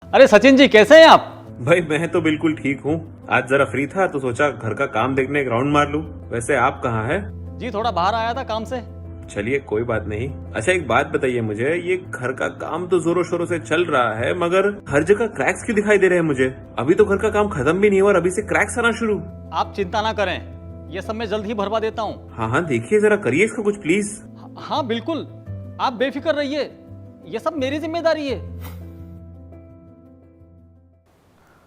अरे सचिन जी, कैसे हैं आप? भाई मैं तो बिल्कुल ठीक हूँ। आज जरा फ्री था तो सोचा घर का काम देखने एक राउंड मार लूं। वैसे आप कहाँ हैं? जी थोड़ा बाहर आया था काम से। चलिए कोई बात नहीं। अच्छा एक बात बताइए मुझे, ये घर का काम तो जोरों शोरों से चल रहा है मगर हर जगह क्रैक्स क्यों दिखाई दे रहे हैं मुझे? अभी तो घर का काम खत्म भी नहीं हुआ और अभी से क्रैक्स आना शुरू। आप चिंता ना करें, ये सब मैं जल्द ही भरवा देता हूँ। हाँ हाँ देखिए जरा करिए इसको कुछ प्लीज। हाँ बिल्कुल, आप बेफिक्र रहिए, ये सब मेरी जिम्मेदारी है।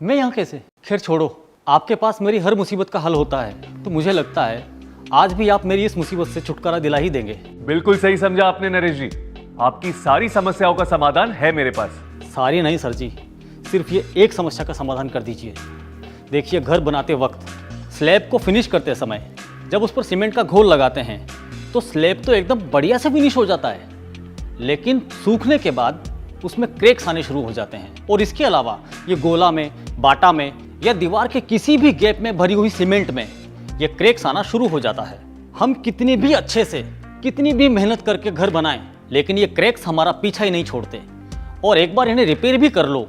मैं यहाँ कैसे? खैर छोड़ो, आपके पास मेरी हर मुसीबत का हल होता है, तो मुझे लगता है आज भी आप मेरी इस मुसीबत से छुटकारा दिला ही देंगे। बिल्कुल सही समझा आपने नरेश जी, आपकी सारी समस्याओं का समाधान है मेरे पास। सारी नहीं सर जी, सिर्फ ये एक समस्या का समाधान कर दीजिए। देखिए, घर बनाते वक्त स्लैब को फिनिश करते समय जब उस पर सीमेंट का घोल लगाते हैं तो स्लैब तो एकदम बढ़िया से फिनिश हो जाता है, लेकिन सूखने के बाद उसमें क्रैक्स आने शुरू हो जाते हैं। और इसके अलावा ये गोला में, बाटा में या दीवार के किसी भी गैप में भरी हुई सीमेंट में ये क्रैक्स आना शुरू हो जाता है। हम कितनी भी अच्छे से, कितनी भी मेहनत करके घर बनाएं, लेकिन ये क्रैक्स हमारा पीछा ही नहीं छोड़ते। और एक बार इन्हें रिपेयर भी कर लो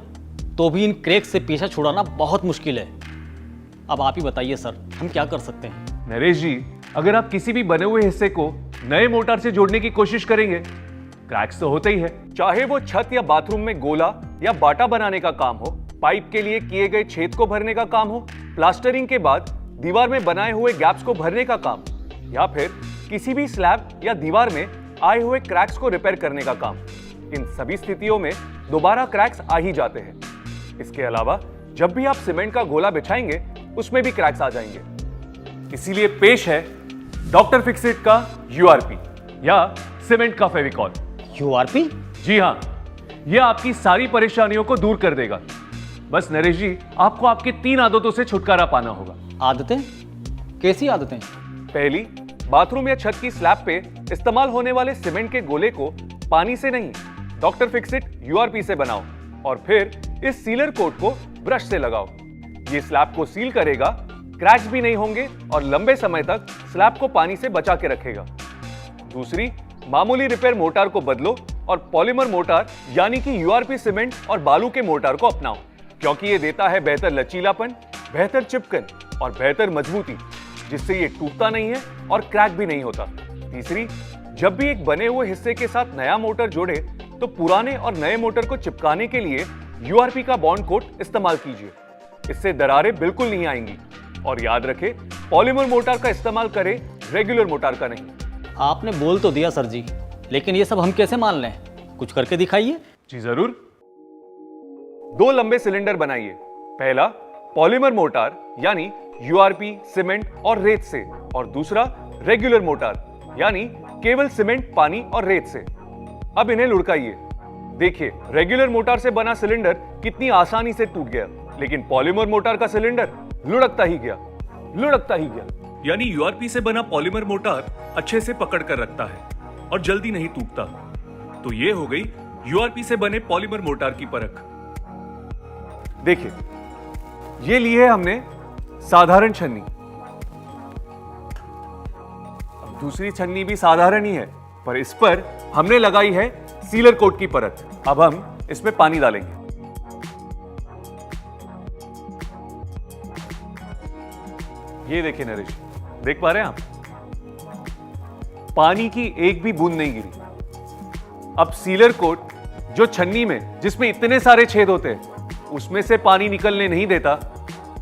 तो भी इन क्रैक्स से पीछा छुड़ाना बहुत मुश्किल है। अब आप ही बताइए सर, हम क्या कर सकते हैं? नरेश जी, अगर आप किसी भी बने हुए हिस्से को नए मोटार से जोड़ने की कोशिश करेंगे, क्रैक्स तो होते ही है। चाहे वो छत या बाथरूम में गोला या बाटा बनाने का काम हो, पाइप के लिए किए गए छेद को भरने का काम हो, प्लास्टरिंग के बाद दीवार में बनाए हुए गैप्स को भरने का काम, या फिर किसी भी स्लैब या दीवार में आए हुए क्रैक्स को रिपेयर करने का काम, इन सभी स्थितियों में दोबारा क्रैक्स आ ही जाते हैं। इसके अलावा जब भी आप सीमेंट का गोला बिछाएंगे उसमें भी क्रैक्स आ जाएंगे। इसीलिए पेश है डॉक्टर फिक्सिट का यूआरपी या सीमेंट का फेविकॉल। यूआरपी? जी हाँ, यह आपकी सारी परेशानियों को दूर कर देगा। बस नरेश जी, आपको आपके 3 आदतों से छुटकारा पाना होगा। आदतें? कैसी आदतें? पहली, बाथरूम या छत की स्लैब पे इस्तेमाल होने वाले सीमेंट के गोले को पानी से नहीं, डॉक्टर फिक्सिट यूआरपी से बनाओ और फिर इस सीलर कोट को ब्रश से लगाओ। ये स्लैब को सील करेगा, क्रैक्स भी नहीं होंगे और लंबे समय तक स्लैब को पानी से बचा के रखेगा। दूसरी, मामूली रिपेयर मोटार को बदलो और पॉलीमर मोटार यानी कि यूआरपी सीमेंट और बालू के मोटार को अपनाओ, क्योंकि ये देता है बेहतर लचीलापन, बेहतर चिपकन और बेहतर मजबूती, जिससे ये टूटता नहीं है और क्रैक भी नहीं होता। तीसरी, जब भी एक बने हुए हिस्से के साथ नया मोटर जोड़े तो पुराने और नए मोटर को चिपकाने के लिए यूआरपी का बॉन्ड कोट इस्तेमाल कीजिए। इससे दरारें बिल्कुल नहीं आएंगी। और याद रखें, पॉलीमर मोटार का इस्तेमाल करें, रेगुलर मोटार का नहीं। आपने बोल तो दिया सर जी, लेकिन ये सब हम कैसे मान लें? कुछ करके दिखाइए। जी जरूर। 2 लंबे सिलेंडर बनाइए। पहला पॉलीमर मोटार यानी यूआरपी, सीमेंट और रेत से, और दूसरा रेगुलर मोटार यानी केवल सीमेंट, पानी और रेत से। अब इन्हें लुढ़काइए। देखिए, रेगुलर मोटार से बना सिलेंडर कितनी आसानी से टूट गया, लेकिन पॉलीमर मोटार का सिलेंडर लुढ़कता ही गया, लुढ़कता ही गया। यानी यूआरपी से बना पॉलीमर मोटार अच्छे से पकड़ कर रखता है और जल्दी नहीं टूटता। तो ये हो गई यूआरपी से बने पॉलीमर मोटार की परख। देखिए, ये ली है हमने साधारण छन्नी। अब दूसरी छन्नी भी साधारण ही है, पर इस पर हमने लगाई है सीलर कोट की परत। अब हम इसमें पानी डालेंगे। ये देखिए नरेश, देख पा रहे हैं आप? पानी की एक भी बूंद नहीं गिरी। अब सीलर कोट जो छन्नी में, जिसमें इतने सारे छेद होते हैं, उसमें से पानी निकलने नहीं देता,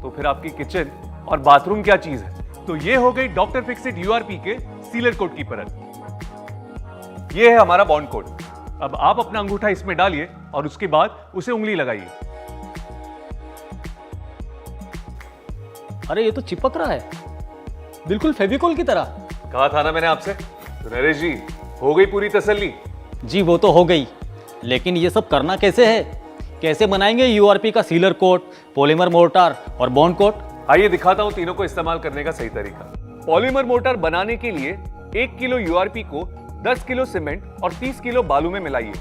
तो फिर आपकी किचन और बाथरूम क्या चीज है? तो ये हो गई डॉक्टर फिक्सिट यूआरपी के सीलर कोट की परत। ये है हमारा बॉन्ड कोट। अब आप अपना अंगूठा इसमें डालिए और उसके बाद उसे उंगली लगाइए। अरे ये तो चिपक रहा है, बिल्कुल फेविकोल की तरह। कहा था ना मैंने आपसे। तो नरेश जी, हो गई पूरी तसल्ली? जी वो तो हो गई, लेकिन ये सब करना कैसे है? कैसे बनाएंगे यूआरपी का सीलर कोट, पॉलीमर मोटार और बॉन्ड कोट? आइए दिखाता हूं तीनों को इस्तेमाल करने का सही तरीका। पॉलीमर मोटार बनाने के लिए 1 किलो यूआरपी को 10 किलो सीमेंट और 30 किलो बालू में मिलाइए।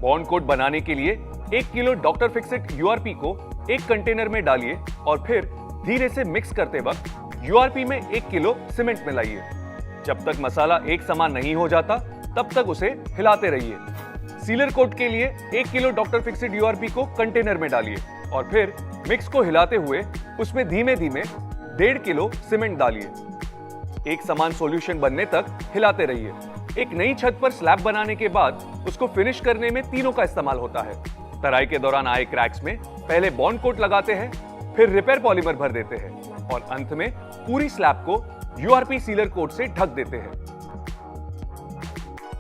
बॉन्ड कोट बनाने के लिए 1 किलो डॉक्टर फिक्सिट यूआरपी को एक कंटेनर में डालिए और फिर धीरे से मिक्स करते वक्त यूआरपी में 1 किलो सीमेंट मिलाइए। जब तक मसाला एक समान नहीं हो जाता तब तक उसे हिलाते रहिए। सीलर कोट के लिए 1 किलो डॉक्टर फिक्सिट यूआरपी को कंटेनर में डालिए और फिर मिक्स को हिलाते हुए उसमें धीमे धीमे 1.5 किलो सीमेंट डालिए। एक समान सॉल्यूशन बनने तक हिलाते रहिए। एक नई छत पर स्लैब बनाने के बाद उसको फिनिश करने में तीनों का इस्तेमाल होता है। तराई के दौरान आए क्रैक्स में पहले बॉन्ड कोट लगाते हैं, फिर रिपेयर पॉलीमर भर देते हैं और अंत में पूरी स्लैब को यूआरपी सीलर कोट से ढक देते हैं।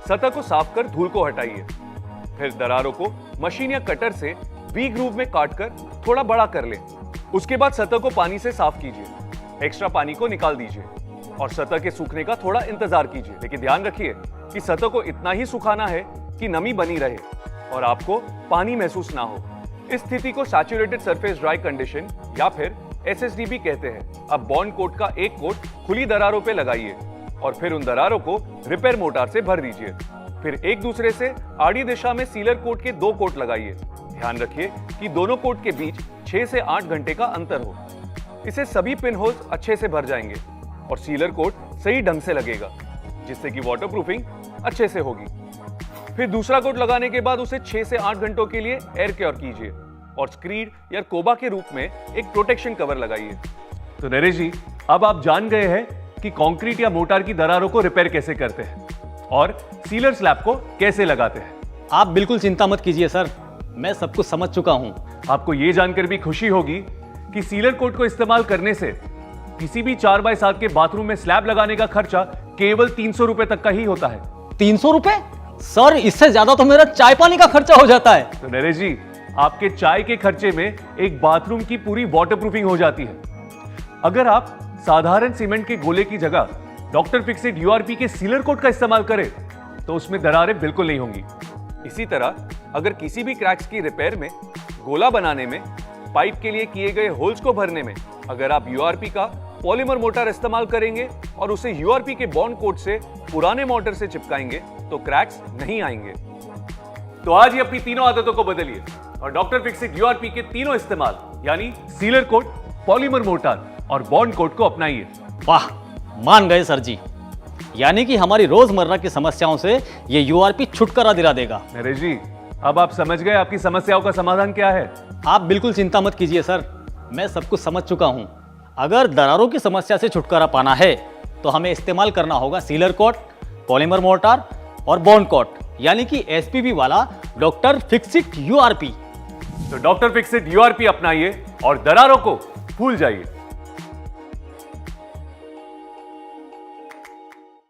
सतह को साफ कर धूल को हटाइए। फिर दरारों को मशीन या कटर से वी ग्रूव में काटकर थोड़ा बड़ा कर लें। उसके बाद सतह को पानी से साफ कीजिए। एक्स्ट्रा पानी को निकाल दीजिए और सतह के सूखने का थोड़ा इंतजार कीजिए, लेकिन ध्यान रखिए कि सतह को इतना ही सुखाना है कि नमी बनी रहे और आपको पानी महसूस ना हो। इस स्थिति को सैचुरेटेड सरफेस ड्राई कंडीशन या फिर SSDB कहते हैं। अब बॉन्ड कोट का एक कोट खुली दरारों पे लगाइए और फिर उन दरारों को रिपेयर मोटार से भर दीजिए। फिर एक दूसरे से आड़ी दिशा में सीलर कोट के 2 कोट लगाइए। ध्यान रखिए कि दोनों कोट के बीच 6 से 8 घंटे का अंतर हो। इसे सभी पिन होल्स अच्छे से भर जाएंगे और सीलर कोट सही ढंग से लगेगा, जिससे कि वाटरप्रूफिंग अच्छे से होगी। फिर दूसरा कोट लगाने के बाद उसे 6 से 8 घंटों के लिए एयर क्योर कीजिए और स्क्रीड या कोबा के रूप में एक प्रोटेक्शन कवर लगाइए। तो नरेश जी, अब आप जान गए हैं कि कंक्रीट या मोटार की दरारों को रिपेयर कैसे करते हैं और सीलर स्लैब को कैसे लगाते हैं। आप बिल्कुल चिंता मत कीजिए सर, मैं सब कुछ समझ चुका हूँ। आपको यह जानकर भी खुशी होगी कि सीलर कोट को इस्तेमाल करने से किसी भी 4x7 के बाथरूम में स्लैब लगाने का खर्चा केवल 300 रुपए तक का ही होता है। 300 रुपए? सर, इससे ज्यादा तो मेरा चाय पानी का खर्चा हो जाता है। तो नरेश जी, आपके चाय के खर्चे में एक बाथरूम की पूरी वाटरप्रूफिंग हो जाती है। अगर आप साधारण सीमेंट के गोले की जगह डॉक्टर फिक्सिट यूआरपी के सीलर कोट का इस्तेमाल करें तो उसमें दरारें बिल्कुल नहीं होंगी। इसी तरह अगर किसी भी क्रैक्स की रिपेयर में, गोला बनाने में, पाइप के लिए किए गए होल्स को भरने में अगर आप यूआरपी का पॉलीमर मोटर इस्तेमाल करेंगे और उसे यूआरपी के बॉन्ड कोट से पुराने मोटर से चिपकाएंगे तो क्रैक्स नहीं आएंगे। तो आज ही अपनी तीनों आदतों को बदलिए और डॉक्टर फिक्सिट यूआरपी के तीनों इस्तेमाल यानी सीलर कोट, पॉलीमर मोटर और बॉन्ड कोट को अपनाइए। वाह, मान गए सर जी। यानी कि हमारी रोजमर्रा की समस्याओं से ये यूआरपी छुटकारा दिला देगा। नरेश जी, अब आप समझ गए आपकी समस्याओं का समाधान क्या है। आप बिल्कुल चिंता मत कीजिए सर, मैं सब कुछ समझ चुका हूँ। अगर दरारों की समस्या से छुटकारा पाना है तो हमें इस्तेमाल करना होगा सीलर कोट, पॉलीमर मोर्टार और बॉन्ड कोट, यानी कि SPB वाला डॉक्टर फिक्सिट यूआरपी। तो डॉक्टर फिक्सिट यूआरपी अपनाइए और दरारों को भूल जाइए।